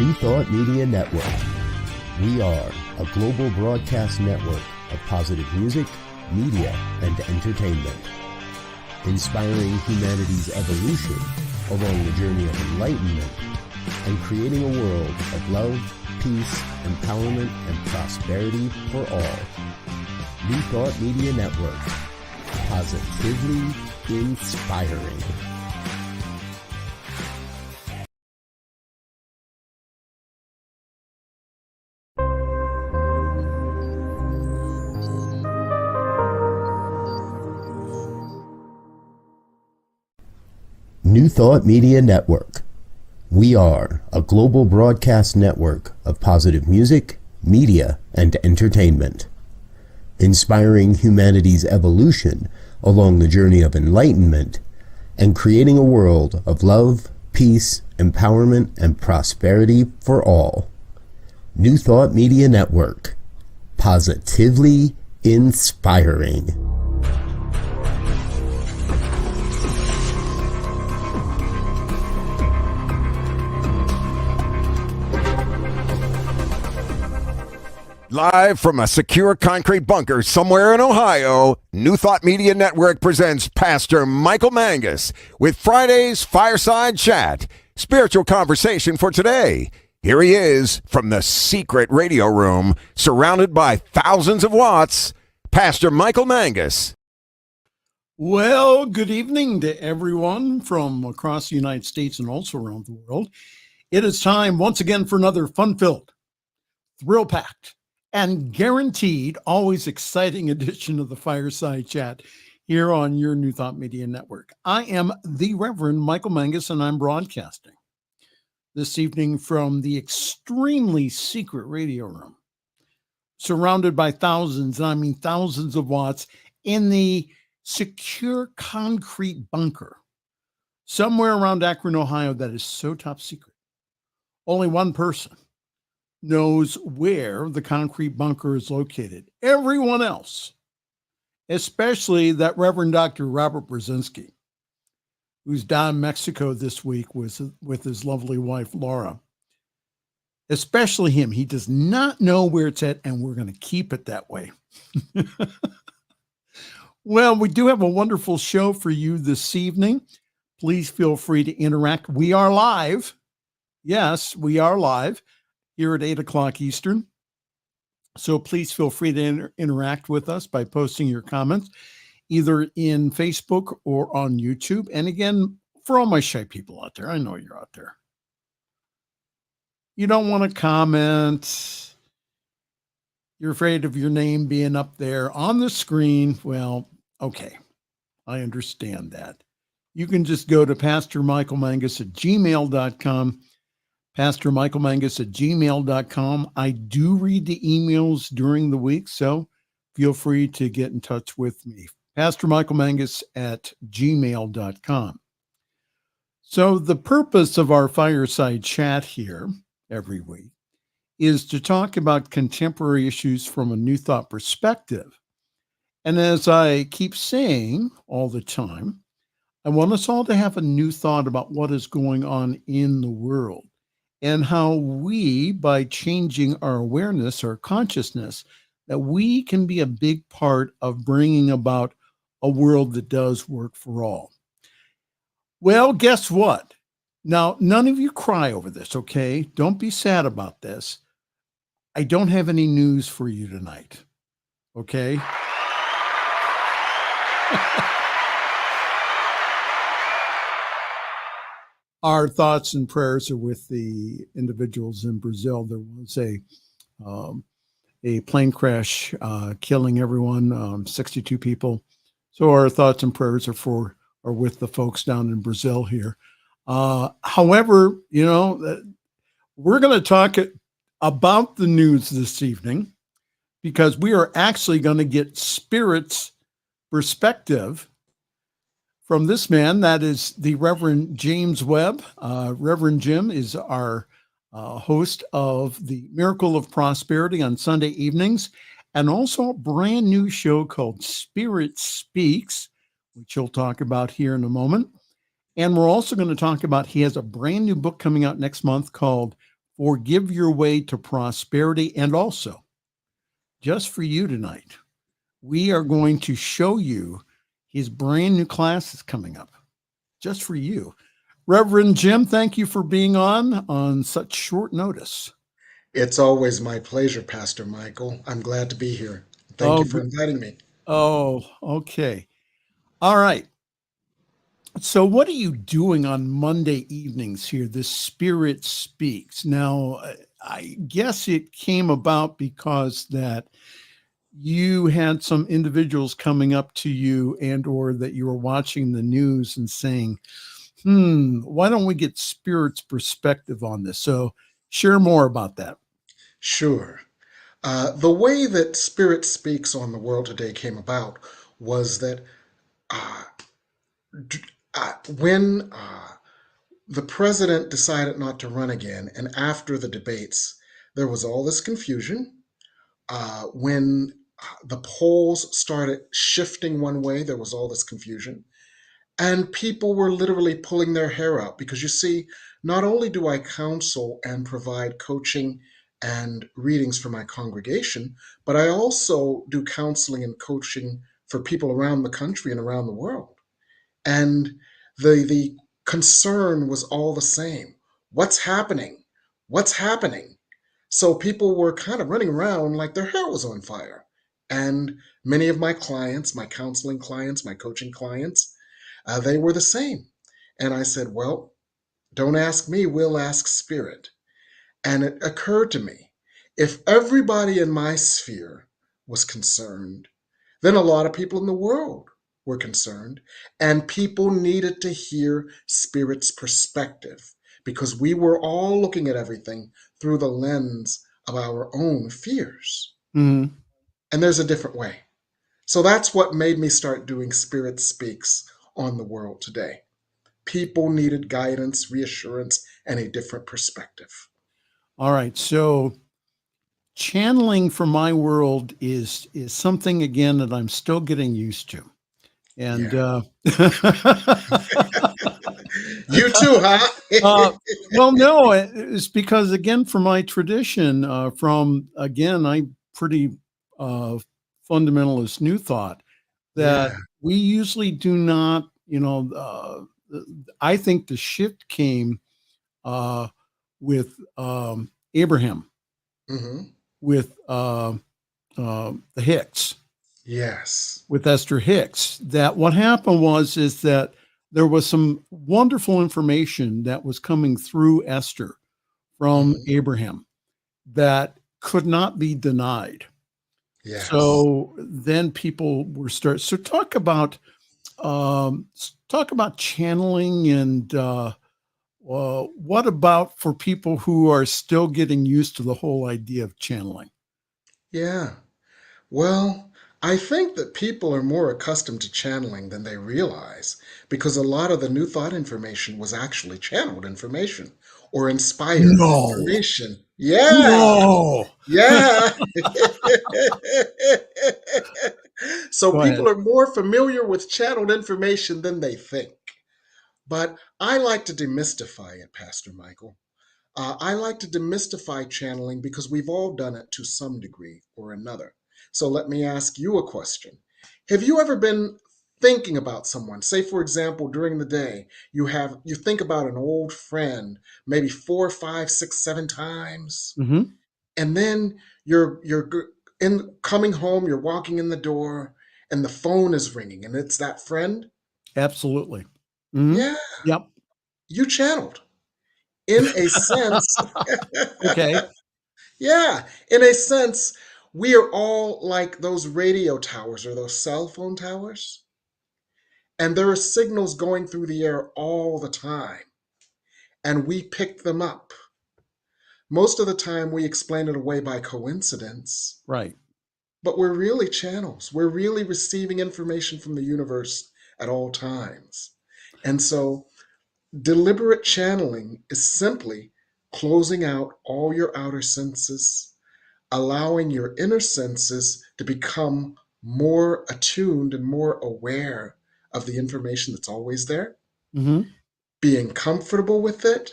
New Thought Media Network. We are a global broadcast network of positive music, media, and entertainment, inspiring humanity's evolution along the journey of enlightenment and creating a world of love, peace, empowerment, and prosperity for all. New Thought Media Network. Positively inspiring. New Thought Media Network. We are a global broadcast network of positive music, media, and entertainment, inspiring humanity's evolution along the journey of enlightenment and creating a world of love, peace, empowerment, and prosperity for all. New Thought Media Network. Positively inspiring. Live from a secure concrete bunker somewhere in Ohio, New Thought Media Network presents Pastor Michael Mangus with Friday's Fireside Chat, spiritual conversation for today. Here he is from the secret radio room, surrounded by thousands of watts, Pastor Michael Mangus. Well, good evening to everyone from across the United States and also around the world. It is time once again for another fun-filled, thrill-packed, and guaranteed, always exciting edition of the Fireside Chat here on your New Thought Media Network. I am the Reverend Michael Mangus, and I'm broadcasting this evening from the extremely secret radio room, surrounded by thousands, and I mean thousands of watts, in the secure concrete bunker somewhere around Akron, Ohio, that is so top secret. Only one person knows where the concrete bunker is located. Everyone else, especially that Reverend Dr. Robert Brzezinski, who's down in Mexico this week with his lovely wife, Laura, especially him, he does not know where it's at, and we're going to keep it that way. Well, we do have a wonderful show for you this evening. Please feel free to interact. We are live. Yes, we are live here at 8 o'clock Eastern. So please feel free to interact with us by posting your comments, either in Facebook or on YouTube. And again, for all my shy people out there, I know you're out there. You don't want to comment. You're afraid of your name being up there on the screen. Well, okay, I understand that. You can just go to pastormichaelmangus@gmail.com. pastormichaelmangus@gmail.com. I do read the emails during the week, so feel free to get in touch with me. pastormichaelmangus@gmail.com. So the purpose of our Fireside Chat here every week is to talk about contemporary issues from a New Thought perspective. And as I keep saying all the time, I want us all to have a new thought about what is going on in the world, and how we, by changing our awareness, our consciousness, that we can be a big part of bringing about a world that does work for all. Well, guess what? Now, none of you cry over this, okay? Don't be sad about this. I don't have any news for you tonight, okay? Our thoughts and prayers are with the individuals in Brazil. There was a plane crash killing everyone, 62 people. So our thoughts and prayers are with the folks down in Brazil here. However, we're going to talk about the news this evening, because we are actually going to get Spirit's perspective from this man. That is the Reverend James Webb. Reverend Jim is our host of the Miracle of Prosperity on Sunday evenings, and also a brand new show called Spirit Speaks, which he'll talk about here in a moment. And we're also going to talk about, he has a brand new book coming out next month called forgive your way to prosperity. And also, just for you tonight, we are going to show you his brand new class is coming up just for you. Reverend Jim, thank you for being on such short notice. It's always my pleasure, Pastor Michael. I'm glad to be here. Thank Oh, you for inviting me. oh, okay. All right. So what are you doing on Monday evenings here? The Spirit Speaks. Now, I guess it came about because that you had some individuals coming up to you and or that you were watching the news and saying, why don't we get Spirit's perspective on this? So share more about that. Sure. The way that Spirit Speaks on the World Today came about was that uh, when the president decided not to run again, and after the debates, there was all this confusion. When the polls started shifting one way, there was all this confusion. And people were literally pulling their hair out because you see, not only do I counsel and provide coaching and readings for my congregation, but I also do counseling and coaching for people around the country and around the world. And the concern was all the same. What's happening? What's happening? So people were kind of running around like their hair was on fire. And many of my clients, my counseling clients, my coaching clients, they were the same. And I said, well, don't ask me, we'll ask Spirit. And it occurred to me, if everybody in my sphere was concerned, then a lot of people in the world were concerned, and people needed to hear Spirit's perspective because we were all looking at everything through the lens of our own fears. Mm-hmm. And there's a different way. So that's what made me start doing Spirit Speaks on the World Today. People needed guidance, reassurance, and a different perspective. All right. So channeling for my world is something again that I'm still getting used to. And Yeah. You too, huh? well, no, it's because again, for my tradition, I'm pretty fundamentalist New Thought that Yeah. we usually do not, I think the shift came with Abraham, Mm-hmm. with the Hicks, Yes. with Esther Hicks. That what happened is that there was some wonderful information that was coming through Esther from Mm-hmm. Abraham that could not be denied. Yes. So then people were so talk about channeling and what about for people who are still getting used to the whole idea of channeling? Yeah. Well, I think that people are more accustomed to channeling than they realize because a lot of the new thought information was actually channeled information or inspired No, information. Yeah. no. Yeah. So Go ahead. people are more familiar with channeled information than they think. But I like to demystify it, Pastor Michael. I like to demystify channeling because we've all done it to some degree or another. So let me ask you a question. Have you ever been thinking about someone? Say, for example, during the day, you think about an old friend maybe 4, 5, 6, 7 times, Hmm. and then you're in coming home, you're walking in the door, and the phone is ringing, and it's that friend. Absolutely. Hmm. Yeah, Yep. you channeled in a sense. Okay. Yeah, in a sense, we are all like those radio towers or those cell phone towers, and there are signals going through the air all the time, and we pick them up. Most of the time, we explain it away by coincidence, Right. but we're really channels. We're really receiving information from the universe at all times. And so, deliberate channeling is simply closing out all your outer senses, allowing your inner senses to become more attuned and more aware of the information that's always there, Hmm. being comfortable with it,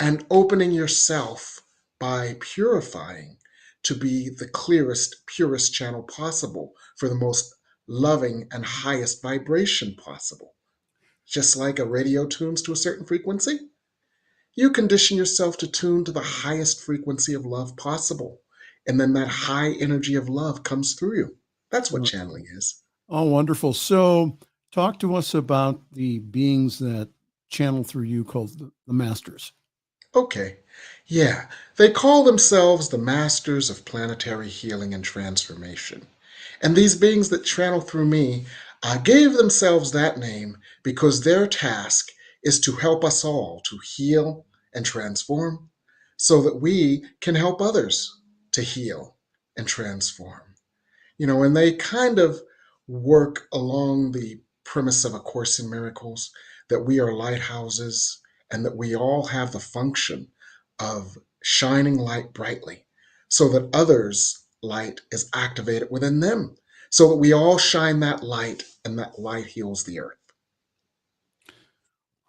and opening yourself by purifying to be the clearest, purest channel possible for the most loving and highest vibration possible. Just like a radio tunes to a certain frequency, you condition yourself to tune to the highest frequency of love possible. And then that high energy of love comes through you. That's what channeling is. Oh, wonderful. So talk to us about the beings that channel through you called the masters. Okay. Yeah. They call themselves the masters of planetary healing and transformation. And these beings that channel through me gave themselves that name because their task is to help us all to heal and transform so that we can help others to heal and transform. And they kind of work along the premise of A Course in Miracles, that we are lighthouses and that we all have the function of shining light brightly so that others' light is activated within them, so that we all shine that light and that light heals the earth.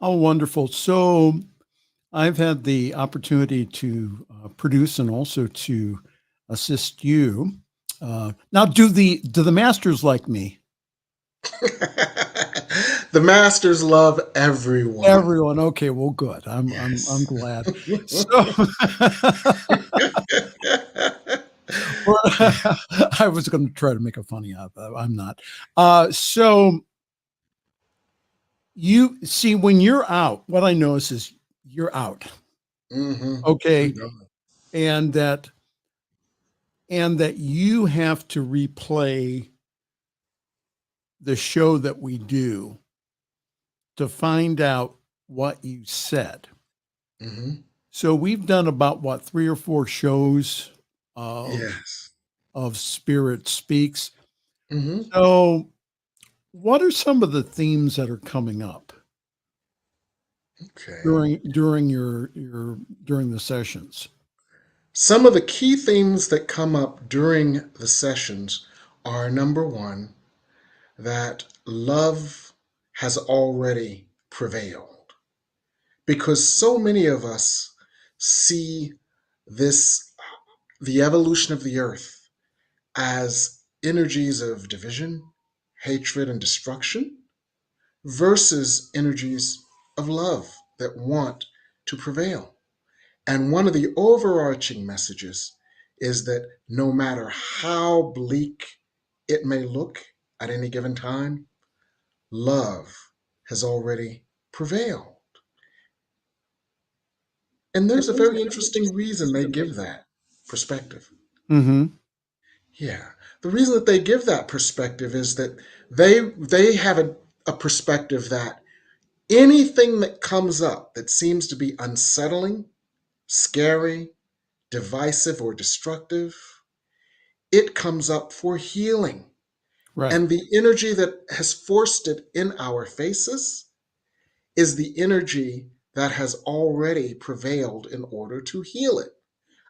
Oh, wonderful. So I've had the opportunity to produce and also to assist you. Now, do the masters like me? The masters love everyone. Everyone. Okay, well, good. I'm glad. So, well, I was going to try to make a funny out of that. I'm not. So you see, when you're out, what I notice is you're out. Mm-hmm. Okay, and that you have to replay the show that we do to find out what you said. Mm-hmm. So we've done about 3 or 4 shows Yes. of Spirit Speaks. Mm-hmm. So what are some of the themes that are coming up Okay. during the sessions? Some of the key themes that come up during the sessions are, number one, that love has already prevailed. Because so many of us see the evolution of the earth as energies of division, hatred, and destruction versus energies of love that want to prevail. And one of the overarching messages is that no matter how bleak it may look at any given time, love has already prevailed. And there's a very interesting reason they give that perspective. Mm-hmm. Yeah. The reason that they give that perspective is that they have a perspective that anything that comes up that seems to be unsettling, scary, divisive, or destructive, it comes up for healing. Right. And the energy that has forced it in our faces is the energy that has already prevailed in order to heal it.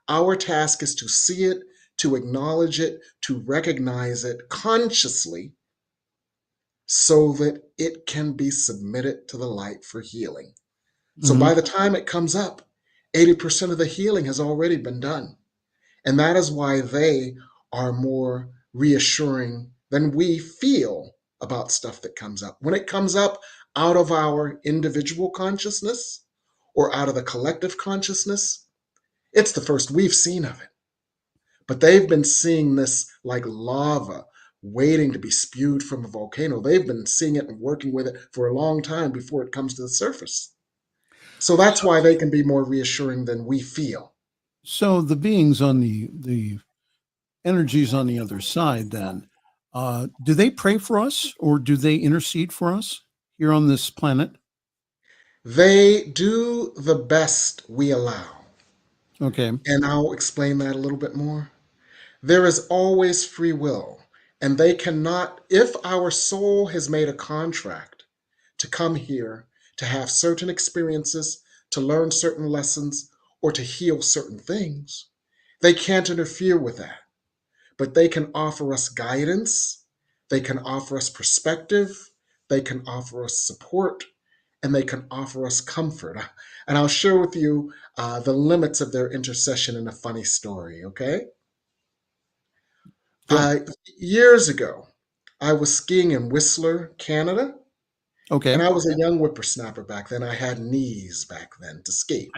Our task is to see it, to acknowledge it, to recognize it consciously so that it can be submitted to the light for healing. So Mm-hmm. by the time it comes up, 80% of the healing has already been done. And that is why they are more reassuring than we feel about stuff that comes up. When it comes up out of our individual consciousness or out of the collective consciousness, it's the first we've seen of it. But they've been seeing this like lava waiting to be spewed from a volcano. They've been seeing it and working with it for a long time before it comes to the surface. So that's why they can be more reassuring than we feel. So the beings on the energies on the other side, then, do they pray for us or do they intercede for us here on this planet? They do the best we allow. Okay. And I'll explain that a little bit more. There is always free will, and they cannot, if our soul has made a contract to come here, to have certain experiences, to learn certain lessons, or to heal certain things, they can't interfere with that. But they can offer us guidance, they can offer us perspective, they can offer us support, and they can offer us comfort. And I'll share with you the limits of their intercession in a funny story, okay? Sure. Years ago, I was skiing in Whistler, Canada, and Okay. I was a young whippersnapper back then. I had knees back then to ski.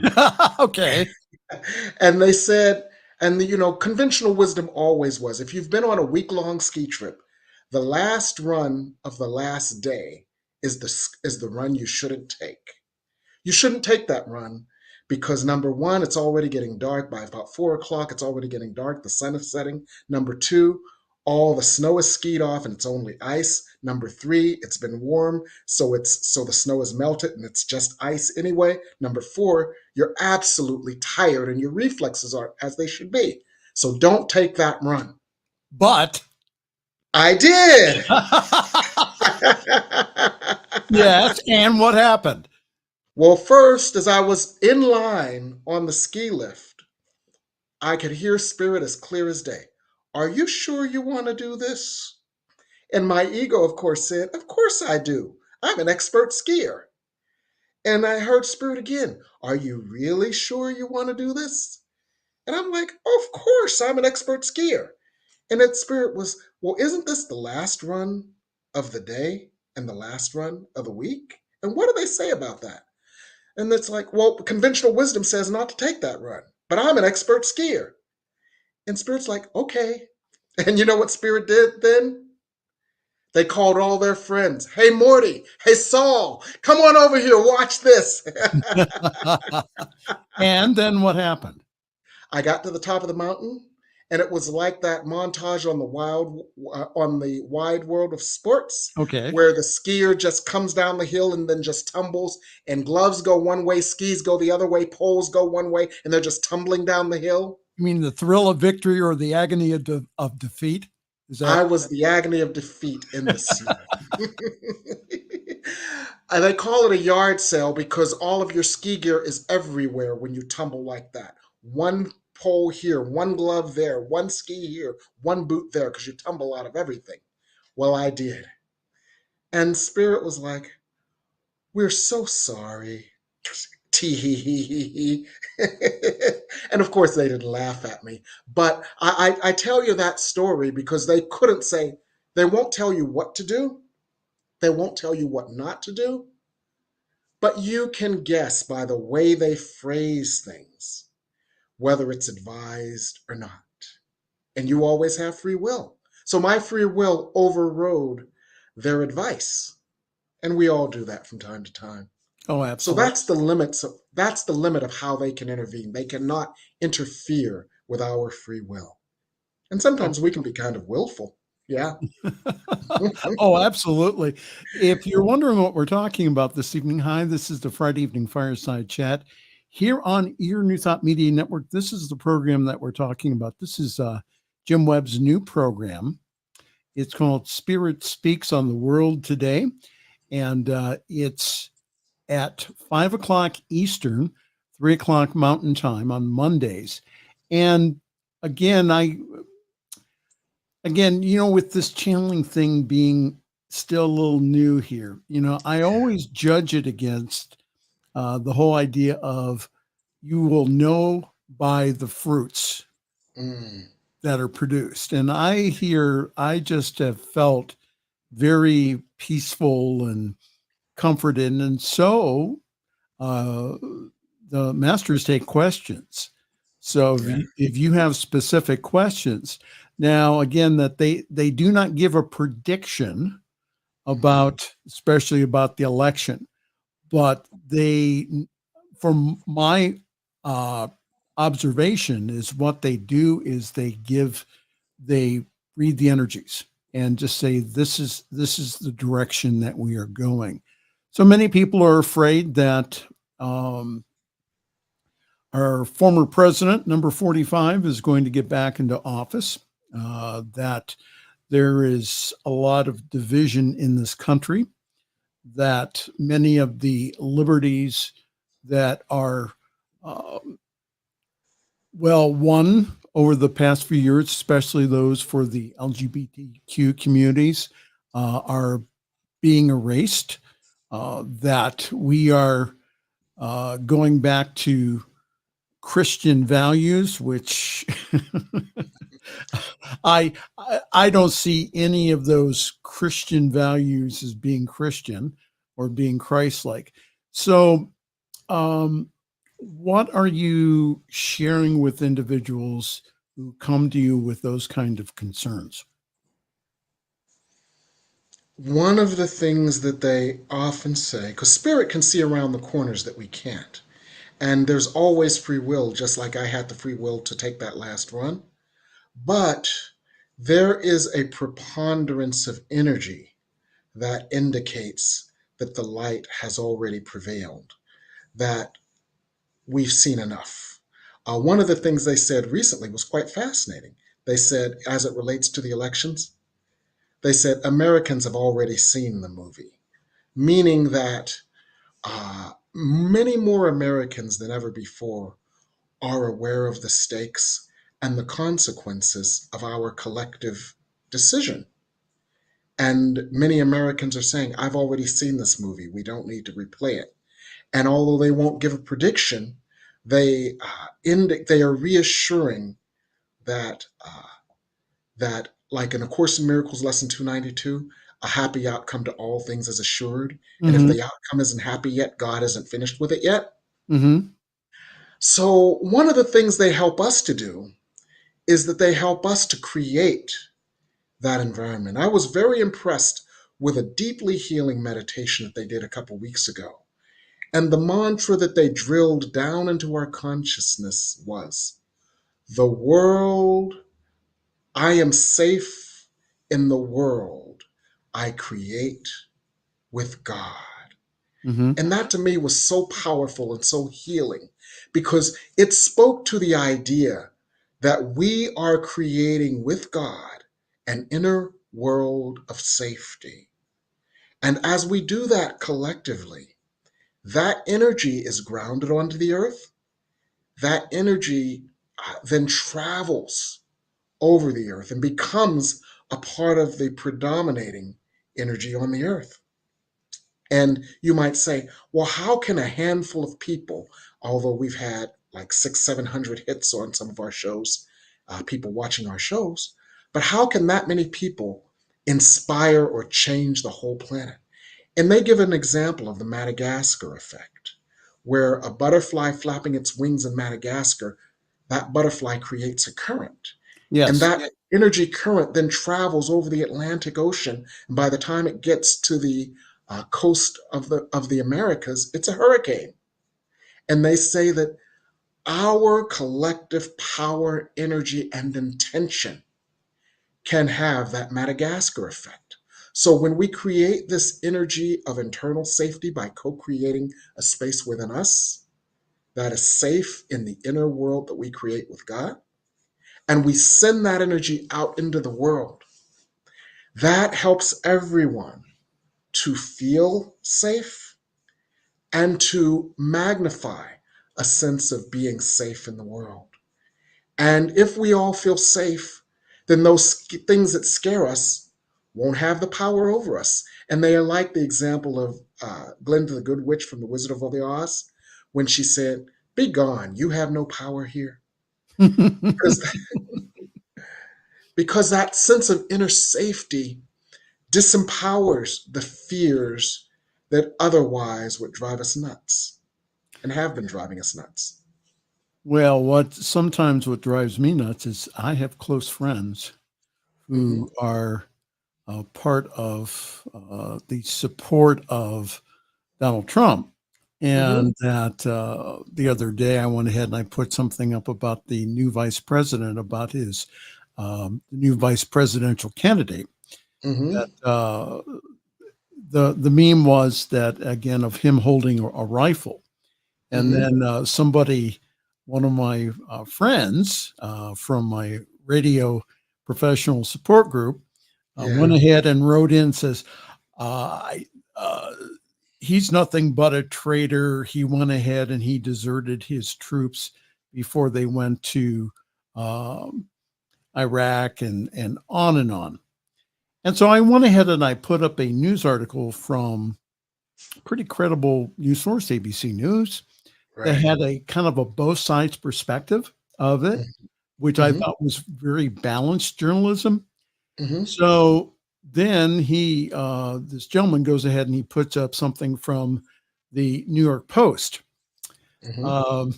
Okay. And they said, and conventional wisdom always was, if you've been on a week-long ski trip, the last run of the last day is the run you shouldn't take. You shouldn't take that run because number one, it's already getting dark. By about 4 o'clock, it's already getting dark. The sun is setting. Number two, all the snow is skied off and it's only ice. Number three, it's been warm, so the snow is melted and it's just ice anyway. Number four, you're absolutely tired and your reflexes aren't as they should be. So don't take that run. But I did. yes, and what happened? Well, first, as I was in line on the ski lift, I could hear Spirit as clear as day. Are you sure you want to do this? And my ego, of course, said, of course I do. I'm an expert skier. And I heard Spirit again. Are you really sure you want to do this? And I'm like, of course, I'm an expert skier. And that Spirit was, well, isn't this the last run of the day and the last run of the week? And what do they say about that? And it's like, well, conventional wisdom says not to take that run, but I'm an expert skier. And Spirit's like, okay. And you know what Spirit did then? They called all their friends. Hey, Morty. Hey, Saul. Come on over here. Watch this. And then what happened? I got to the top of the mountain, and it was like that montage on the wide world of sports, Okay. where the skier just comes down the hill and then just tumbles, and gloves go one way, skis go the other way, poles go one way, and they're just tumbling down the hill. You mean the thrill of victory or the agony of defeat? Is that? I was the agony of defeat in the snow. And they call it a yard sale because all of your ski gear is everywhere when you tumble like that. One pole here, one glove there, one ski here, one boot there, because you tumble out of everything. Well, I did. And Spirit was like, we're so sorry. Tee-hee-hee-hee-hee. And of course, they didn't laugh at me. But I tell you that story because they couldn't say, they won't tell you what to do. They won't tell you what not to do. But you can guess by the way they phrase things, whether it's advised or not. And you always have free will. So my free will overrode their advice. And we all do that from time to time. Oh, So absolutely. that's the limit of how they can intervene. They cannot interfere with our free will. And sometimes we can be kind of willful. Yeah. Oh, absolutely. If you're wondering what we're talking about this evening, hi, this is the Friday Evening Fireside Chat here on Your New Thought Media Network. This is the program that we're talking about. This is Jim Webb's new program. It's called Spirit Speaks on the World Today, and it's at 5 o'clock Eastern, 3 o'clock Mountain Time on Mondays. And again, with this channeling thing being still a little new here, I always judge it against the whole idea of you will know by the fruits that are produced. And I just have felt very peaceful and comforted. And so the masters take questions. So if you have specific questions, now again, that they do not give a prediction about, especially about the election, but from my observation, is what they do is they read the energies and just say, this is the direction that we are going. So many people are afraid that our former president, number 45, is going to get back into office, that there is a lot of division in this country, that many of the liberties that are, won over the past few years, especially those for the LGBTQ communities, are being erased. that we are going back to Christian values, which I don't see any of those Christian values as being Christian or being Christ-like. So, what are you sharing with individuals who come to you with those kind of concerns? One of the things that they often say, because spirit can see around the corners that we can't, and there's always free will, just like I had the free will to take that last run. But there is a preponderance of energy that indicates that the light has already prevailed, that we've seen enough. One of the things they said recently was quite fascinating. They said, as it relates to the elections, they said Americans have already seen the movie, meaning that many more Americans than ever before are aware of the stakes and the consequences of our collective decision. And many Americans are saying, I've already seen this movie. We don't need to replay it. And although they won't give a prediction, they are reassuring that that, like in A Course in Miracles, lesson 292, a happy outcome to all things is assured. And if Mm-hmm. the outcome isn't happy yet, God isn't finished with it yet. Mm-hmm. So one of the things they help us to do is that they help us to create that environment. I was very impressed with a deeply healing meditation that they did a couple weeks ago. And the mantra that they drilled down into our consciousness was, the world, I am safe in the world I create with God. Mm-hmm. And that to me was so powerful and so healing, because it spoke to the idea that we are creating with God an inner world of safety. And as we do that collectively, that energy is grounded onto the earth. That energy then travels over the earth and becomes a part of the predominating energy on the earth. And you might say, well, how can a handful of people, although we've had like 700 hits on some of our shows, people watching our shows, but how can that many people inspire or change the whole planet? And they give an example of the Madagascar effect, where a butterfly flapping its wings in Madagascar, that butterfly creates a current. And Yes. that energy current then travels over the Atlantic Ocean. And by the time it gets to the coast of the Americas, it's a hurricane. And they say that our collective power, energy, and intention can have that Madagascar effect. So when we create this energy of internal safety by co-creating a space within us that is safe in the inner world that we create with God, and we send that energy out into the world, that helps everyone to feel safe and to magnify a sense of being safe in the world. And if we all feel safe, then those things that scare us won't have the power over us. And they are like the example of Glinda the Good Witch from The Wizard of Oz, when she said, "Be gone, you have no power here." Because, because that sense of inner safety disempowers the fears that otherwise would drive us nuts and have been driving us nuts. Well, what drives me nuts is I have close friends Mm-hmm. who are part of the support of Donald Trump. Mm-hmm. And that the other day I went ahead and I put something up about the new vice president, about his new vice presidential candidate. Mm-hmm. That the meme was that, again, of him holding a rifle. And Mm-hmm. then one of my friends from my radio professional support group went Yeah. ahead and wrote in, says, I, he's nothing but a traitor. He went ahead and he deserted his troops before they went to Iraq, and on and on. And so I went ahead and I put up a news article from pretty credible news source, ABC News, that Right. had a kind of a both sides perspective of it, which I Mm-hmm. thought was very balanced journalism. Mm-hmm. So then this gentleman goes ahead and he puts up something from the New York Post, Mm-hmm. um,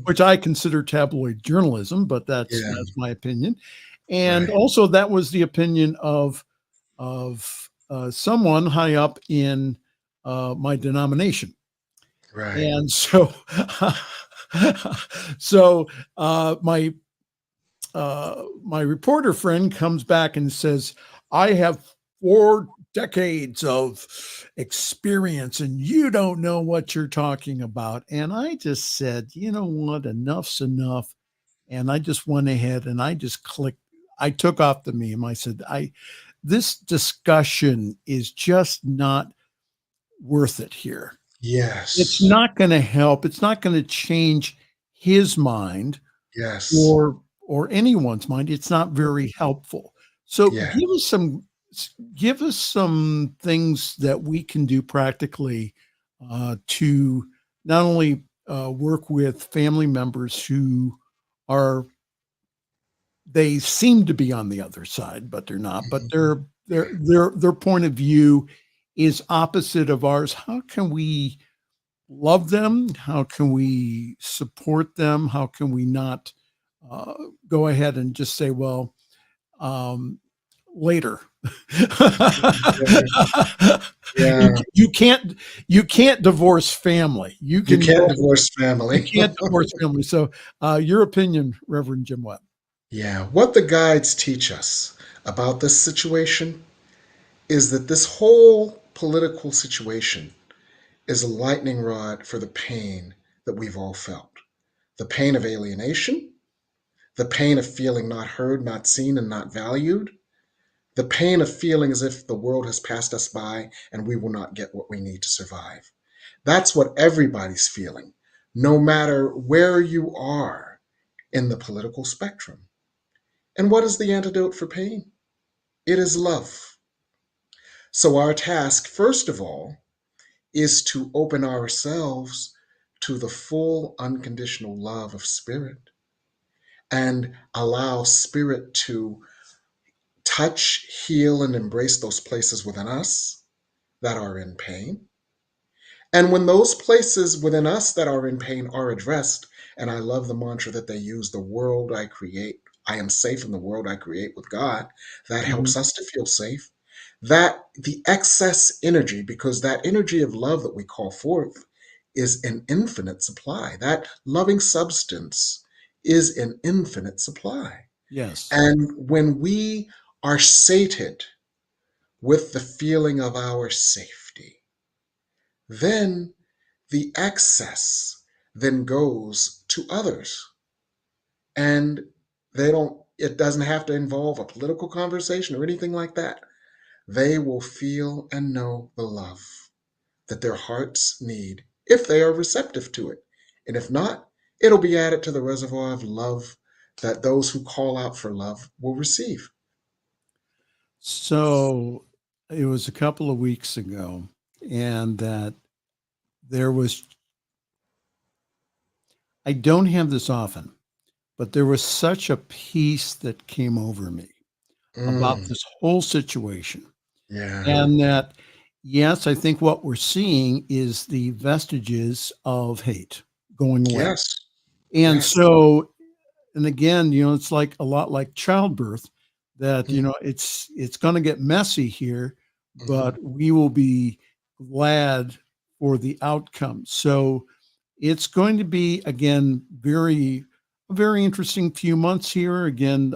which I consider tabloid journalism, but Yeah. that's my opinion. And Right. also, that was the opinion of someone high up in my denomination. Right. And so, so my my reporter friend comes back and says, I have 4 decades of experience and you don't know what you're talking about. And I just said, you know what, enough's enough. And I just went ahead and I just clicked, I took off the meme. I said, this discussion is just not worth it here. It's Yes. not going to help. It's not going to change his mind Yes. or anyone's mind. It's not very helpful. So Yeah. give us some things that we can do practically to not only work with family members who are they seem to be on the other side, but they're not. But Mhm. their point of view is opposite of ours. How can we love them? How can we support them? How can we not uh, go ahead and just say, well, um, later? Yeah. You can't divorce family. You can't divorce You family. can't divorce family. So, your opinion, Reverend Jim Webb. Yeah. What the guides teach us about this situation is that this whole political situation is a lightning rod for the pain that we've all felt. The pain of alienation, the pain of feeling not heard, not seen, and not valued, the pain of feeling as if the world has passed us by and we will not get what we need to survive. That's what everybody's feeling, no matter where you are in the political spectrum. And what is the antidote for pain? It is love. So, our task, first of all, is to open ourselves to the full unconditional love of Spirit and allow Spirit to touch, heal, and embrace those places within us that are in pain. And when those places within us that are in pain are addressed, and I love the mantra that they use, the world I create, I am safe in the world I create with God, that Mhm. helps us to feel safe. That the excess energy, because that energy of love that we call forth is an infinite supply. That loving substance is an infinite supply. Yes. And when we are sated with the feeling of our safety, then the excess then goes to others. And it doesn't have to involve a political conversation or anything like that. They will feel and know the love that their hearts need if they are receptive to it. And if not, it'll be added to the reservoir of love that those who call out for love will receive. So it was a couple of weeks ago, and that there was, I don't have this often, but there was such a peace that came over me about Mm, this whole situation. yeah. And that, yes, I think what we're seeing is the vestiges of hate going away. Yes. And Yes. so, and again, it's like a lot like childbirth that, Mhm, it's going to get messy here, mhm. but we will be glad for the outcome. So it's going to be, again, a very interesting few months here. Again,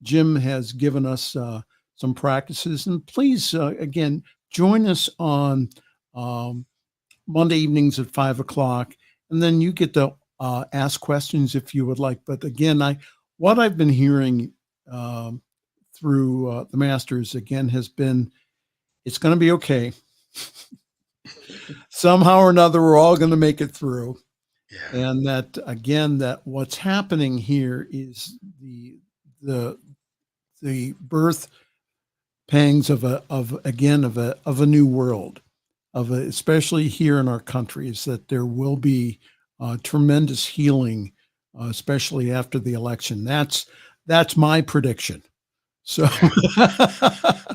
Jim has given us some practices, and please, again, join us on um, Monday evenings at 5 o'clock, and then you get to ask questions if you would like. But again, what I've been hearing um, through the masters again has been, it's going to be okay. Somehow or another, we're all going to make it through. Yeah. And that again, that what's happening here is the the birth pangs of a new world, especially here in our country, is that there will be tremendous healing, especially after the election. That's my prediction. So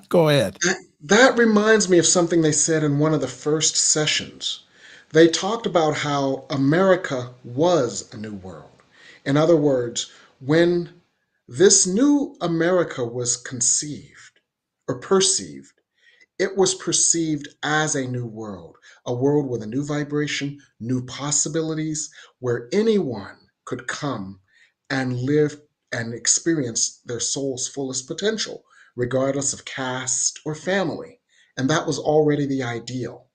go ahead. That reminds me of something they said in one of the first sessions. They talked about how America was a new world. In other words, when this new America was conceived or perceived, it was perceived as a new world, a world with a new vibration, new possibilities, where anyone could come and live and experience their soul's fullest potential, regardless of caste or family. And that was already the ideal.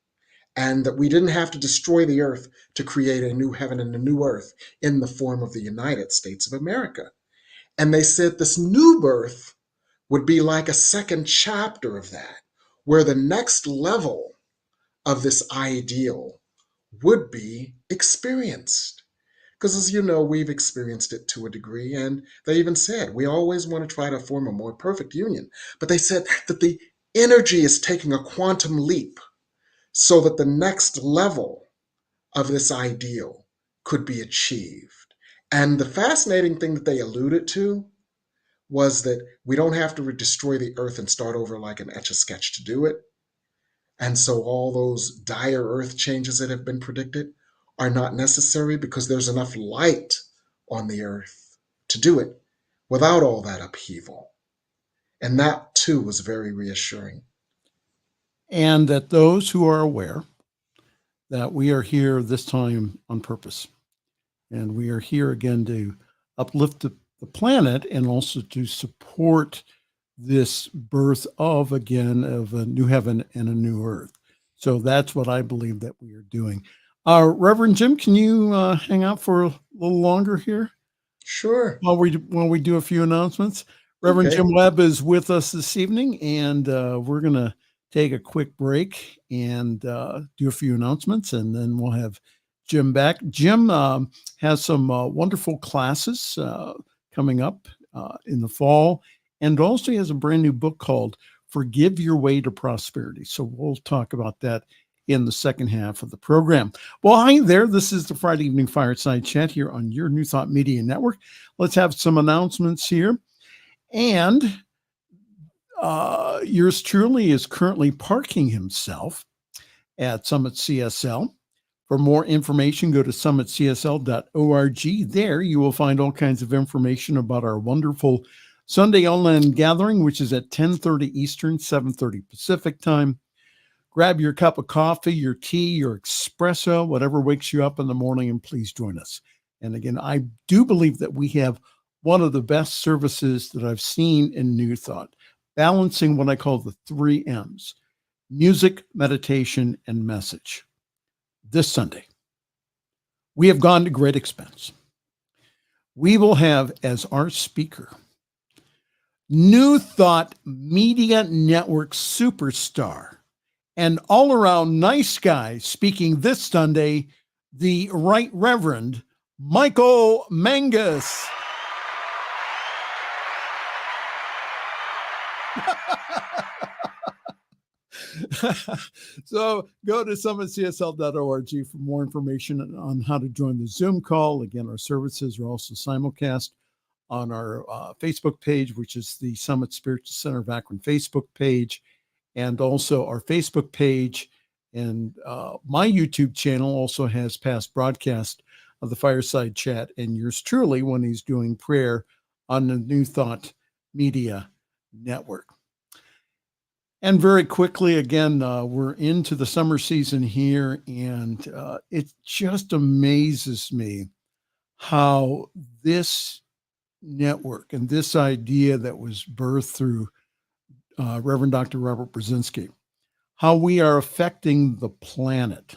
And that we didn't have to destroy the earth to create a new heaven and a new earth in the form of the United States of America. And they said this new birth would be like a second chapter of that, where the next level of this ideal would be experienced. Because as you know, we've experienced it to a degree, and they even said we always want to try to form a more perfect union. But they said that the energy is taking a quantum leap so that the next level of this ideal could be achieved. And the fascinating thing that they alluded to was that we don't have to destroy the earth and start over like an etch-a-sketch to do it. And so all those dire earth changes that have been predicted are not necessary because there's enough light on the earth to do it without all that upheaval. And that too was very reassuring. And that those who are aware that we are here this time on purpose, and we are here again to uplift the planet and also to support this birth of a new heaven and a new earth. So that's what I believe that we are doing. Reverend Jim, can you hang out for a little longer here? Sure. While we do a few announcements. Reverend Jim Webb is with us this evening, and we're going to take a quick break and do a few announcements, and then we'll have Jim back. Jim has some wonderful classes coming up in the fall, and also he has a brand new book called Forgive Your Way to Prosperity. So we'll talk about that in the second half of the program. Well, hi there. This is the Friday Evening Fireside Chat here on your New Thought Media Network. Let's have some announcements here. And yours truly is currently parking himself at Summit CSL. For more information, go to summitcsl.org. There you will find all kinds of information about our wonderful Sunday online gathering, which is at 10:30 Eastern, 7:30 Pacific time. Grab your cup of coffee, your tea, your espresso, whatever wakes you up in the morning, and please join us. And again, I do believe that we have one of the best services that I've seen in New Thought, balancing what I call the 3 M's: music, meditation, and message. This Sunday, we have gone to great expense. We will have as our speaker, New Thought Media Network superstar and all-around nice guy speaking this Sunday, the Right Reverend Michael Mangus. So go to summitcsl.org for more information on how to join the Zoom call. Again, our services are also simulcast on our Facebook page, which is the Summit Spiritual Center of Akron Facebook page, and also our Facebook page. And my YouTube channel also has past broadcast of the Fireside Chat and yours truly when he's doing prayer on the New Thought Media Network. And very quickly, again, we're into the summer season here, and it just amazes me how this network and this idea that was birthed through Reverend Dr. Robert Brzezinski, how we are affecting the planet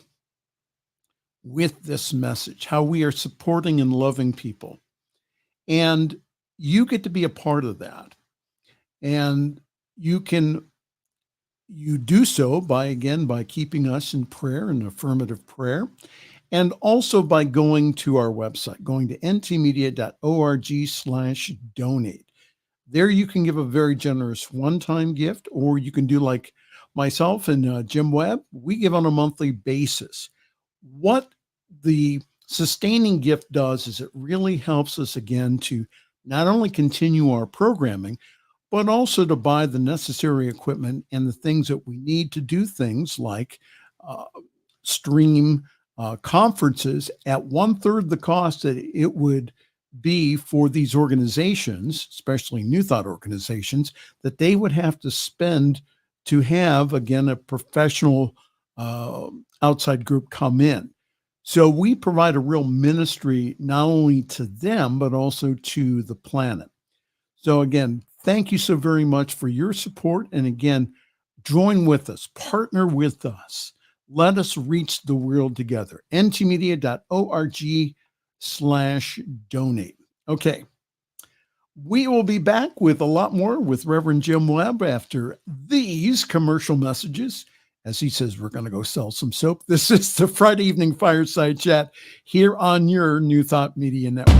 with this message, how we are supporting and loving people. And you get to be a part of that. And you do so by keeping us in prayer and affirmative prayer, and also by going to our website, going to ntmedia.org/donate. There you can give a very generous one-time gift, or you can do like myself and Jim Webb. We give on a monthly basis. What the sustaining gift does is it really helps us again to not only continue our programming, but also to buy the necessary equipment and the things that we need to do things like uh, stream conferences at 1/3 the cost that it would be for these organizations, especially New Thought organizations, that they would have to spend to have, again, a professional outside group come in. So we provide a real ministry not only to them, but also to the planet. So again, thank you so very much for your support. And again, join with us, partner with us. Let us reach the world together. ntmedia.org/donate. Okay. We will be back with a lot more with Reverend Jim Webb after these commercial messages. As he says, we're going to go sell some soap. This is the Friday evening Fireside Chat here on your New Thought Media Network.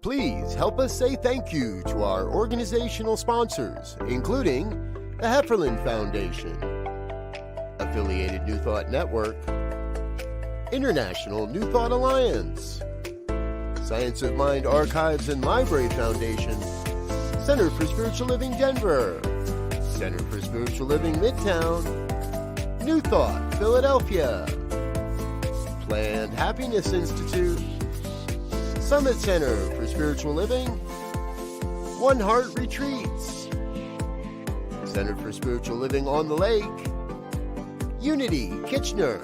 Please help us say thank you to our organizational sponsors, including the Hefferland Foundation, Affiliated New Thought Network, International New Thought Alliance, Science of Mind Archives and Library Foundation, Center for Spiritual Living Denver, Center for Spiritual Living Midtown, New Thought Philadelphia, Planned Happiness Institute, Summit Center for Spiritual Living, One Heart Retreats, Center for Spiritual Living on the Lake, Unity Kitchener,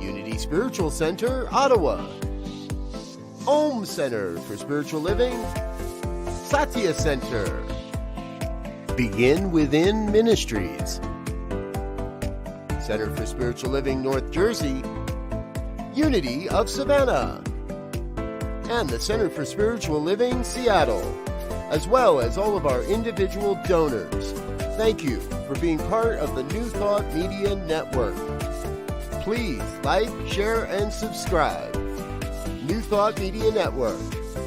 Unity Spiritual Center Ottawa, Om Center for Spiritual Living, Satya Center, Begin Within Ministries, Center for Spiritual Living North Jersey, Unity of Savannah, and the Center for Spiritual Living Seattle, as well as all of our individual donors. Thank you for being part of the New Thought Media Network. Please like, share, and subscribe. New Thought Media Network,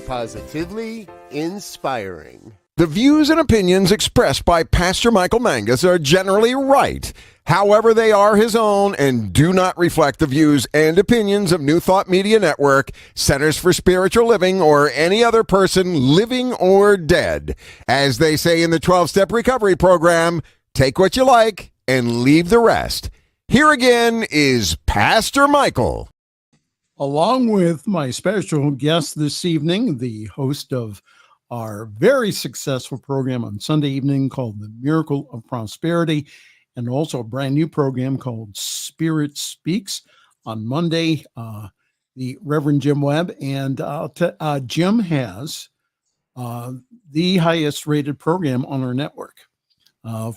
positively inspiring. The views and opinions expressed by Pastor Michael Mangus are generally right. However, they are his own and do not reflect the views and opinions of New Thought Media Network, Centers for Spiritual Living, or any other person living or dead. As they say in the 12-Step Recovery Program, take what you like and leave the rest. Here again is Pastor Michael. Along with my special guest this evening, the host of our very successful program on Sunday evening called The Miracle of Prosperity, and also a brand new program called Spirit Speaks on Monday, the Reverend Jim Webb. And Jim has the highest rated program on our network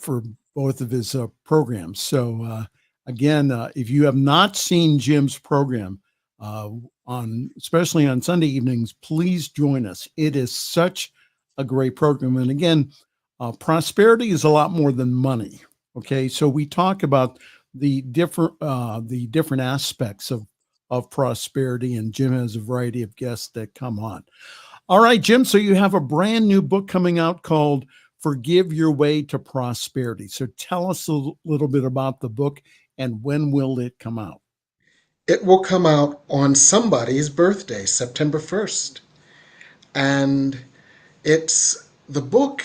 for both of his programs. So again, if you have not seen Jim's program, especially on Sunday evenings, please join us. It is such a great program. And again, prosperity is a lot more than money. Okay, so we talk about the different aspects of prosperity, and Jim has a variety of guests that come on. All right, Jim. So you have a brand new book coming out called "Forgive Your Way to Prosperity." So tell us a little bit about the book and when will it come out? It will come out on somebody's birthday, September 1st. And the book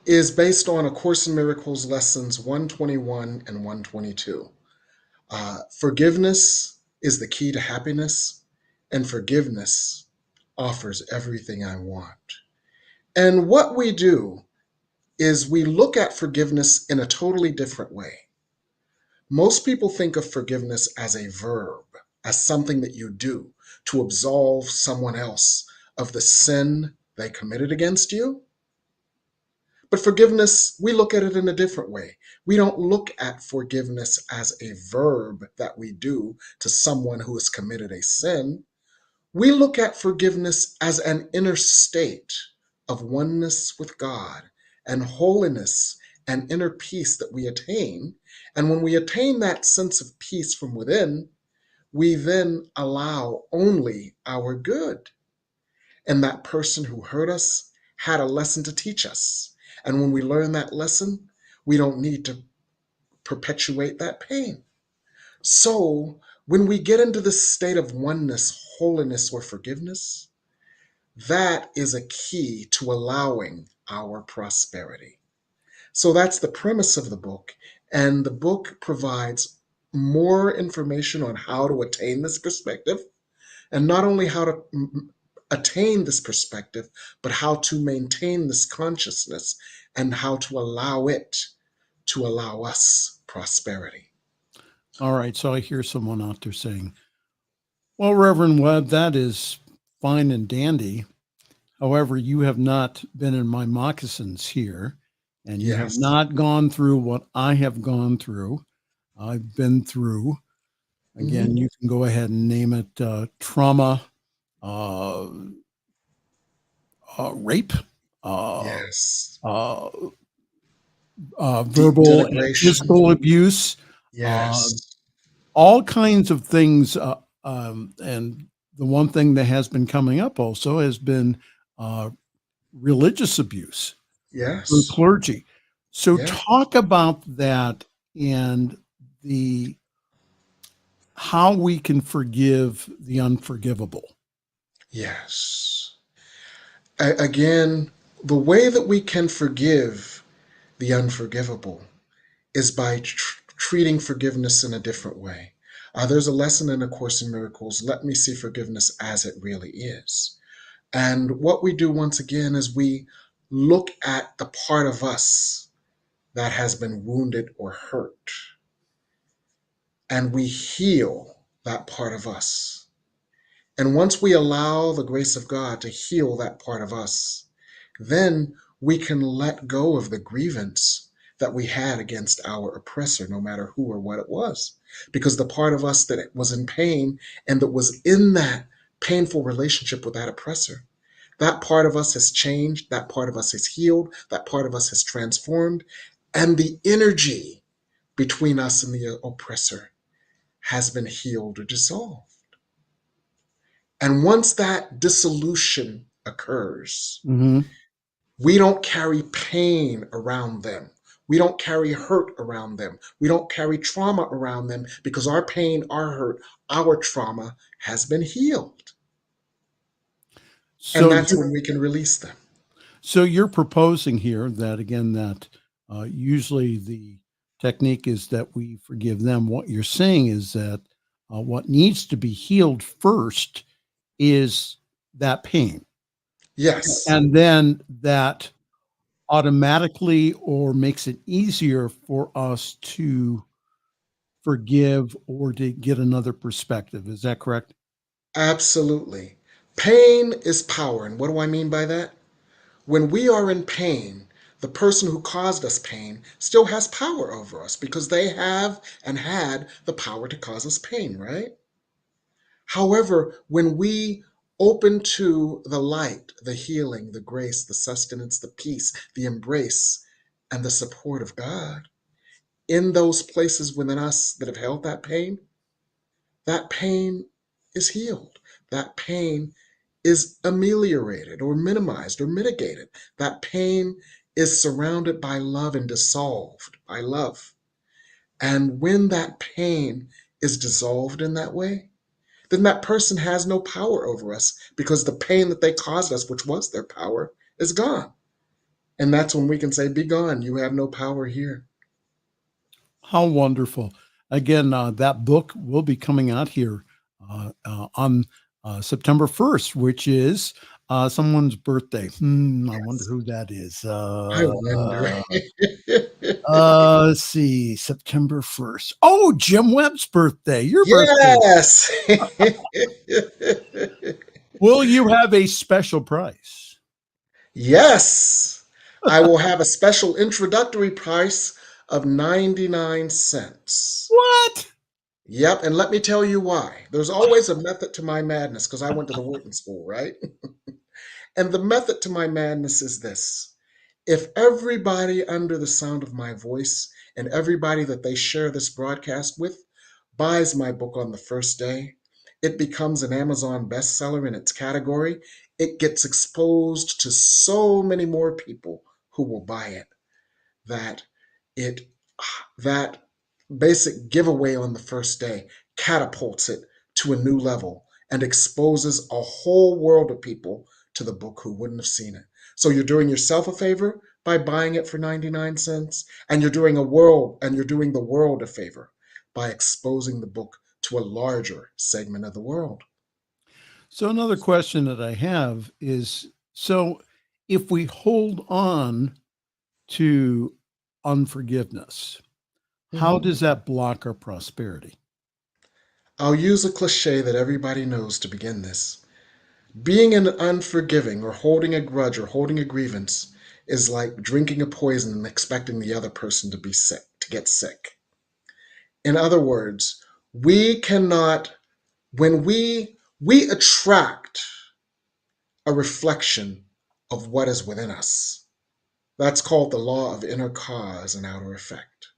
is based on A Course in Miracles lessons 121 and 122. Forgiveness is the key to happiness, and forgiveness offers everything I want. And what we do is we look at forgiveness in a totally different way. Most people think of forgiveness as a verb, as something that you do to absolve someone else of the sin they committed against you. But forgiveness, we look at it in a different way. We don't look at forgiveness as a verb that we do to someone who has committed a sin. We look at forgiveness as an inner state of oneness with God and holiness and inner peace that we attain. And when we attain that sense of peace from within, we then allow only our good. And that person who hurt us had a lesson to teach us. And when we learn that lesson, we don't need to perpetuate that pain. So when we get into this state of oneness, holiness, or forgiveness, that is a key to allowing our prosperity. So that's the premise of the book. And the book provides more information on how to attain this perspective, and not only how to attain this perspective, but how to maintain this consciousness and how to allow it to allow us prosperity. All right. So I hear someone out there saying, well, Reverend Webb, that is fine and dandy. However, you have not been in my moccasins here, and you have Yes. not gone through what I have gone through. I've been through. Again, you can go ahead and name it trauma, rape, Yes. verbal and Denigration. physical abuse, Yes. all kinds of things. And the one thing that has been coming up also has been religious abuse through Yes. clergy. So Yeah. talk about that and how we can forgive the unforgivable. Yes. Again, the way that we can forgive the unforgivable is by treating forgiveness in a different way. There's a lesson in A Course in Miracles, let me see forgiveness as it really is. And what we do once again is we look at the part of us that has been wounded or hurt, and we heal that part of us. And once we allow the grace of God to heal that part of us, then we can let go of the grievance that we had against our oppressor, no matter who or what it was. Because the part of us that was in pain and that was in that painful relationship with that oppressor, that part of us has changed, that part of us has healed, that part of us has transformed, and the energy between us and the oppressor has been healed or dissolved. And once that dissolution occurs, we don't carry pain around them. We don't carry hurt around them. We don't carry trauma around them because our pain, our hurt, our trauma has been healed. So and that's when we can release them. So you're proposing here that, again, that usually the technique is that we forgive them. What you're saying is that what needs to be healed first is that pain. Yes. And then that automatically or makes it easier for us to forgive or to get another perspective. Is that correct? Absolutely. Pain is power. And what do I mean by that? When we are in pain, the person who caused us pain still has power over us because they have and had the power to cause us pain, right? However, when we open to the light, the healing, the grace, the sustenance, the peace, the embrace, and the support of God, in those places within us that have held that pain is healed. That pain is ameliorated or minimized or mitigated. That pain is surrounded by love and dissolved by love. And when that pain is dissolved in that way, then that person has no power over us because the pain that they caused us, which was their power, is gone. And that's when we can say, be gone. You have no power here. How wonderful. Again, that book will be coming out here on September 1st, which is Someone's birthday. I wonder who that is. I wonder. Let's see, September 1st. Oh, Jim Webb's birthday, your birthday. Yes. Will you have a special price? Yes. I will have a special introductory price of 99 cents. What? Yep, and let me tell you why. There's always a method to my madness because I went to the Wharton School, right? And the method to my madness is this. If everybody under the sound of my voice and everybody that they share this broadcast with buys my book on the first day, it becomes an Amazon bestseller in its category. It gets exposed to so many more people who will buy it that it that basic giveaway on the first day catapults it to a new level and exposes a whole world of people to the book who wouldn't have seen it. So you're doing yourself a favor by buying it for 99 cents, and you're doing the world a favor by exposing the book to a larger segment of the world. So another question that I have is, so if we hold on to unforgiveness, how does that block our prosperity? I'll use a cliche that everybody knows to begin this. Being an unforgiving or holding a grudge or holding a grievance is like drinking a poison and expecting the other person to be sick, to get sick. In other words, we cannot, when we attract a reflection of what is within us. That's called the law of inner cause and outer effect.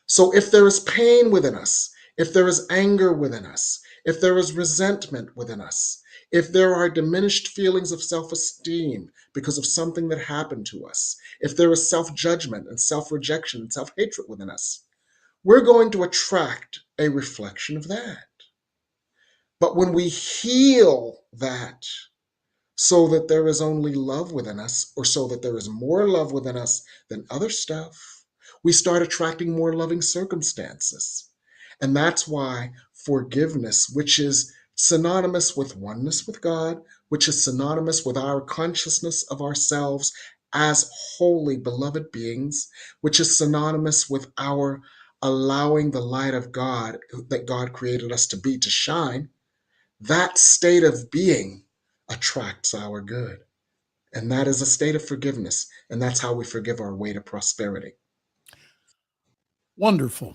So if there is pain within us, if there is anger within us, if there is resentment within us, if there are diminished feelings of self-esteem because of something that happened to us, if there is self-judgment and self-rejection and self-hatred within us, we're going to attract a reflection of that. But when we heal that so that there is only love within us, or so that there is more love within us than other stuff, we start attracting more loving circumstances. And that's why forgiveness, which is synonymous with oneness with God, which is synonymous with our consciousness of ourselves as holy, beloved beings, which is synonymous with our allowing the light of God that God created us to be to shine, that state of being attracts our good. And that is a state of forgiveness. And that's how we forgive our way to prosperity. Wonderful.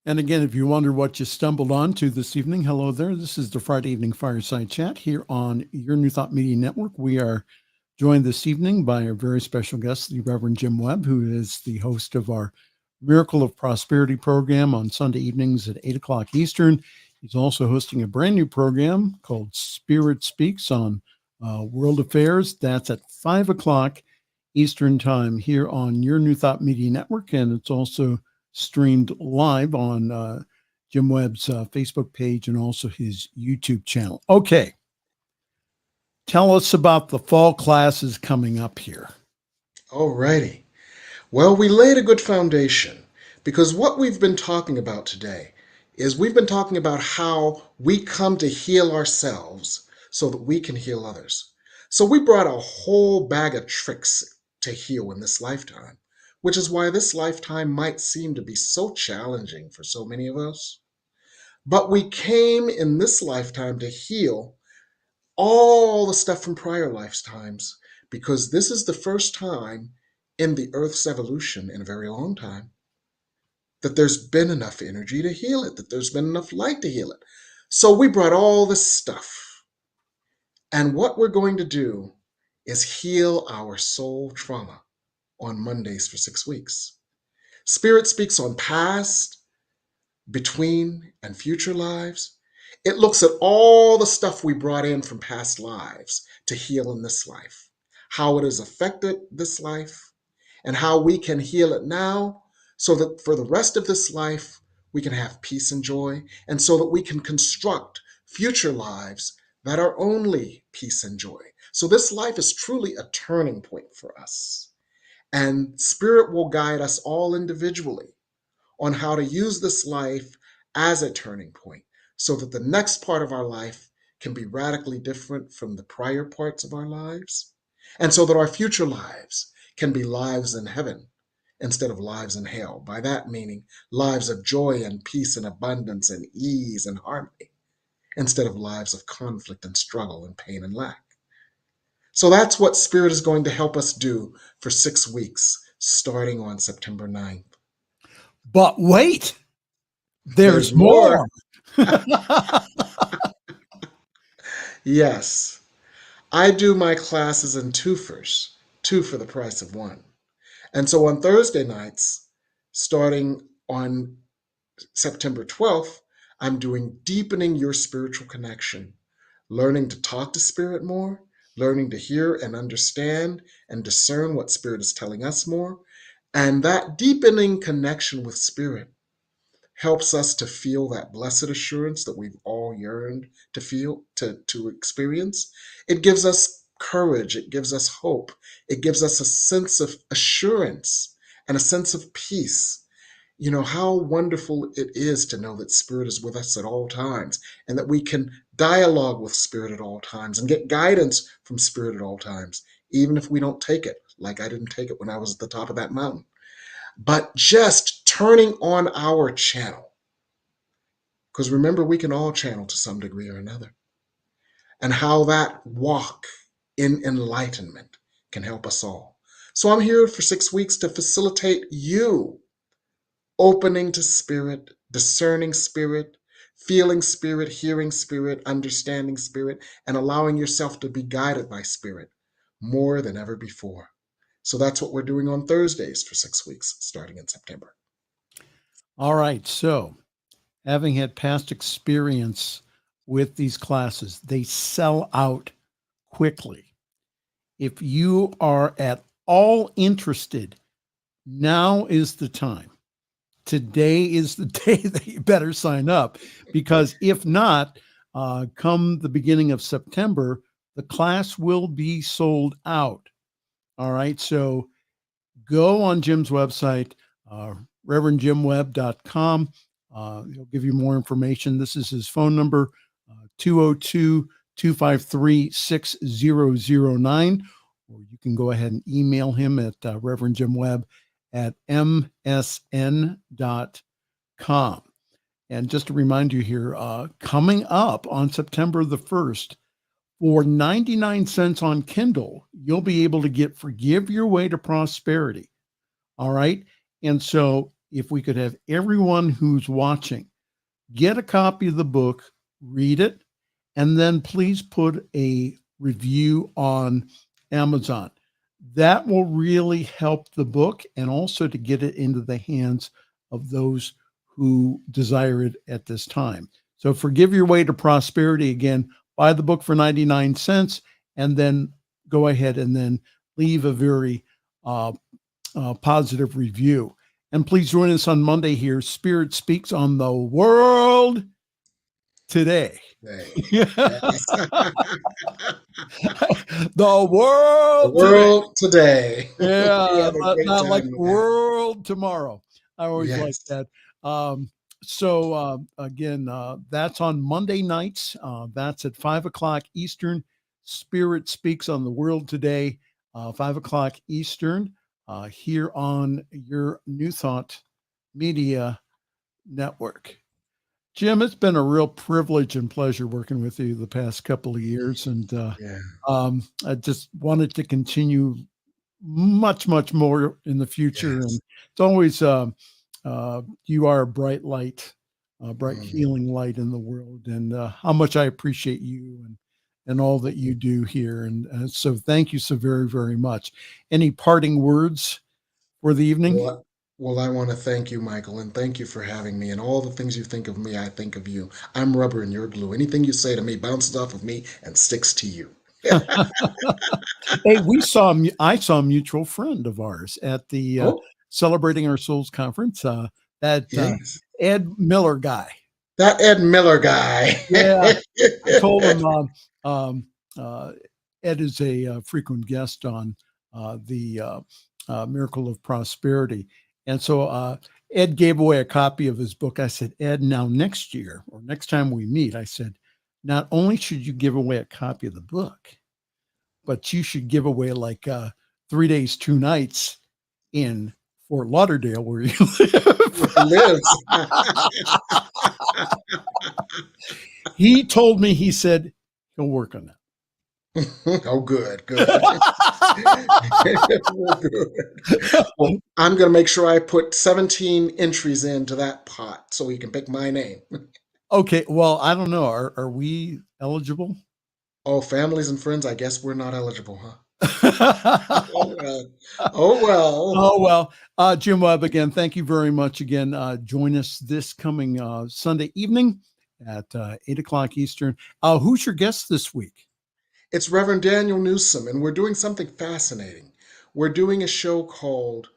And again, if you wonder what you stumbled onto this evening, hello there. This is the Friday Evening Fireside Chat here on Your New Thought Media Network. We are joined this evening by our very special guest, the Reverend Jim Webb, who is the host of our Miracle of Prosperity program on Sunday evenings at 8 o'clock Eastern. He's also hosting a brand new program called Spirit Speaks on World Affairs. That's at 5 o'clock Eastern Time here on Your New Thought Media Network. And it's also streamed live on Jim Webb's Facebook page and also his YouTube channel. Okay. Tell us about the fall classes coming up here. All righty. Well, we laid a good foundation because what we've been talking about today is we've been talking about how we come to heal ourselves so that we can heal others. So we brought a whole bag of tricks to heal in this lifetime, which is why this lifetime might seem to be so challenging for so many of us. But we came in this lifetime to heal all the stuff from prior lifetimes because this is the first time in the Earth's evolution in a very long time that there's been enough energy to heal it, that there's been enough light to heal it. So we brought all this stuff. And what we're going to do is heal our soul trauma on Mondays for 6 weeks. Spirit speaks on past, between, and future lives. It looks at all the stuff we brought in from past lives to heal in this life, how it has affected this life, and how we can heal it now so that for the rest of this life, we can have peace and joy, and so that we can construct future lives that are only peace and joy. So this life is truly a turning point for us. And Spirit will guide us all individually on how to use this life as a turning point so that the next part of our life can be radically different from the prior parts of our lives, and so that our future lives can be lives in heaven instead of lives in hell. By that meaning, lives of joy and peace and abundance and ease and harmony, instead of lives of conflict and struggle and pain and lack. So that's what Spirit is going to help us do for 6 weeks, starting on September 9th. But wait, there's more. more. Yes. I do my classes in twofers, two for the price of one. And so on Thursday nights, starting on September 12th, I'm doing Deepening Your Spiritual Connection, learning to talk to Spirit more, learning to hear and understand and discern what Spirit is telling us more. And that deepening connection with Spirit helps us to feel that blessed assurance that we've all yearned to feel, to experience. It gives us courage. It gives us hope. It gives us a sense of assurance and a sense of peace. You know, how wonderful it is to know that Spirit is with us at all times and that we can dialogue with Spirit at all times and get guidance from Spirit at all times, even if we don't take it, like I didn't take it when I was at the top of that mountain. But just turning on our channel, because remember, we can all channel to some degree or another, and how that walk in enlightenment can help us all. So I'm here for 6 weeks to facilitate you opening to Spirit, discerning Spirit, feeling Spirit, hearing Spirit, understanding Spirit, and allowing yourself to be guided by Spirit more than ever before. So that's what we're doing on Thursdays for 6 weeks, starting in September. All right. So, having had past experience with these classes, they sell out quickly. If you are at all interested, now is the time. Today is the day that you better sign up, because if not, come the beginning of September, the class will be sold out. All right. So go on Jim's website, reverendjimwebb.com. He'll give you more information. This is his phone number, 202-253-6009. Or you can go ahead and email him at reverendjimwebb@msn.com. And just to remind you here, coming up on September the 1st, for 99 cents on Kindle, you'll be able to get Forgive Your Way to Prosperity. All right. And so if we could have everyone who's watching get a copy of the book, read it, and then please put a review on Amazon. That will really help the book, and also to get it into the hands of those who desire it at this time. So Forgive Your Way to Prosperity. Again, buy the book for 99 cents and then go ahead and then leave a very positive review. And please join us on Monday here. Spirit Speaks on the World Today. Yes. The world today. Yeah, Yeah, not like world tomorrow. I always like that. Again, that's on Monday nights. That's at 5:00 Eastern. Spirit Speaks on the World Today, 5:00 Eastern, here on your New Thought Media Network. Jim, it's been a real privilege and pleasure working with you the past couple of years. And I just wanted to continue much, much more in the future. Yes. And it's always, you are a bright light, a bright healing light in the world, and how much I appreciate you and all that you do here. And so thank you so very, very much. Any parting words for the evening? Well, I want to thank you, Michael, and thank you for having me. And all the things you think of me, I think of you. I'm rubber and you're glue. Anything you say to me bounces off of me and sticks to you. Hey, I saw a mutual friend of ours at the Celebrating Our Souls conference. Yes. Ed Miller guy. That Ed Miller guy. Yeah, I told him Ed is a frequent guest on the Miracle of Prosperity. And so Ed gave away a copy of his book. I said, Ed, now next year or next time we meet, I said, not only should you give away a copy of the book, but you should give away like 3 days, 2 nights in Fort Lauderdale, where you Lives. He told me, he said, he'll work on that. Oh, good. Well, I'm going to make sure I put 17 entries into that pot so he can pick my name. Okay, well, I don't know. Are we eligible? Oh, families and friends, I guess we're not eligible, huh? Oh, well. well. Jim Webb, again, thank you very much. Again, join us this coming Sunday evening at 8 o'clock Eastern. Who's your guest this week? It's Reverend Daniel Newsom, and we're doing something fascinating. We're doing a show called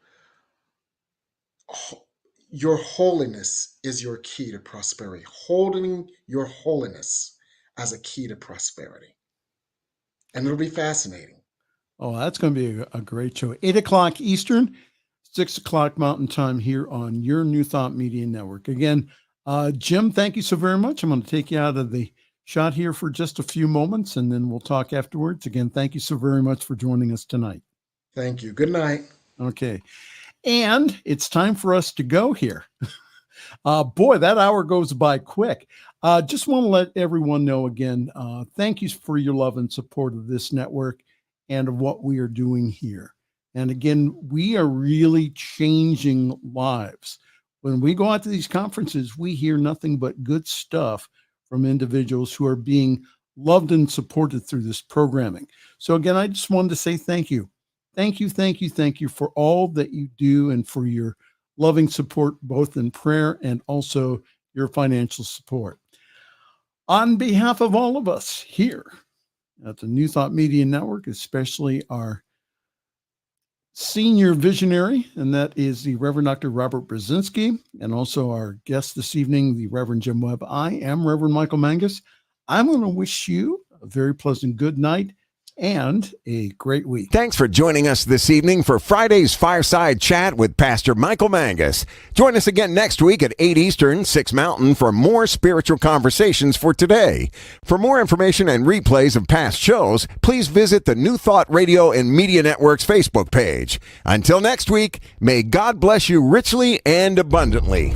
Your Holiness is Your Key to Prosperity. Holding your holiness as a key to prosperity. And it'll be fascinating. Oh, that's going to be a great show. 8 o'clock Eastern, 6 o'clock Mountain Time here on your New Thought Media Network. Again, Jim, thank you so very much. I'm going to take you out of the shot here for just a few moments, and then we'll talk afterwards. Again, thank you so very much for joining us tonight. Thank you. Good night. Okay. And it's time for us to go here. Boy, that hour goes by quick. Just want to let everyone know again, thank you for your love and support of this network and of what we are doing here. And again, we are really changing lives. When we go out to these conferences, we hear nothing but good stuff from individuals who are being loved and supported through this programming. So again, I just wanted to say thank you. Thank you for all that you do and for your loving support, both in prayer and also your financial support. On behalf of all of us here at the New Thought Media Network, especially our senior visionary, and that is the Reverend Dr. Robert Brzezinski, and also our guest this evening, the Reverend Jim Webb. I am Reverend Michael Mangus. I'm going to wish you a very pleasant good night and a great week. Thanks for joining us this evening for Friday's Fireside Chat with Pastor Michael Mangus. Join us again next week at 8 Eastern, 6 Mountain for more spiritual conversations for today. For more information and replays of past shows, please visit the New Thought Radio and Media Network's Facebook page. Until next week, may God bless you richly and abundantly.